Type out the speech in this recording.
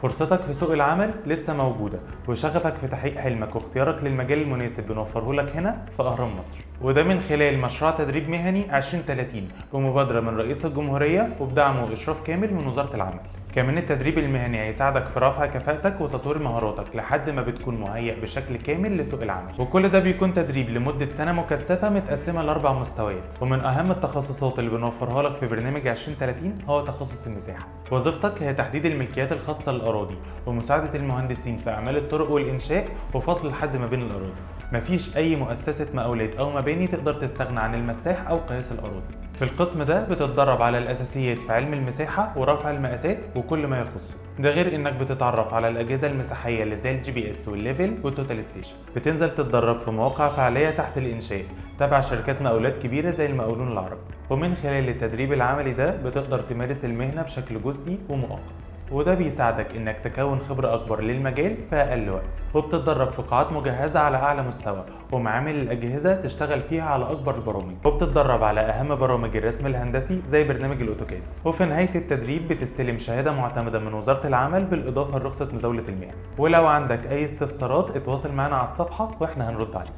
فرصتك في سوق العمل لسه موجودة، وشغفك في تحقيق حلمك واختيارك للمجال المناسب بنوفره لك هنا في أهرام مصر، وده من خلال مشروع تدريب مهني 2030 بمبادرة من رئيس الجمهورية وبدعم وإشراف كامل من وزارة العمل. كمان التدريب المهني هيساعدك في رفع كفاءتك وتطوير مهاراتك لحد ما بتكون مهيأ بشكل كامل لسوق العمل، وكل ده بيكون تدريب لمدة سنة مكثفة متقسمة لأربع مستويات. ومن أهم التخصصات اللي بنوفرها لك في برنامج 2030 هو تخصص المساحة. وظيفتك هي تحديد الملكيات الخاصة للأراضي ومساعدة المهندسين في أعمال الطرق والإنشاء وفصل الحد ما بين الأراضي. مفيش أي مؤسسة مقاولات أو مباني تقدر تستغنى عن المساح أو قياس الأراضي. في القسم ده بتتدرب على الأساسيات في علم المساحة ورفع المقاسات وكل ما يخصه، ده غير إنك بتتعرف على الأجهزة المساحية اللي زي الGPS والليفل والتوتال ستيشن. بتنزل تتدرب في مواقع فعالية تحت الإنشاء تبع شركات مقاولات كبيرة زي المقاولون العرب، ومن خلال التدريب العملي ده بتقدر تمارس المهنة بشكل جزئي ومؤقت، وده بيساعدك إنك تكون خبرة أكبر للمجال في أقل وقت. وبتتدرب في قاعات مجهزة على أعلى مستوى ومعامل الأجهزة تشتغل فيها على أكبر البرامج، وبتتدرب على أهم برامج الرسم الهندسي زي برنامج الأوتوكاد. وفي نهاية التدريب بتستلم شهادة معتمدة من وزارة العمل بالإضافة لرخصة مزاولة المهنة. ولو عندك أي استفسارات اتواصل معنا على الصفحة وإحنا هنرد عليك.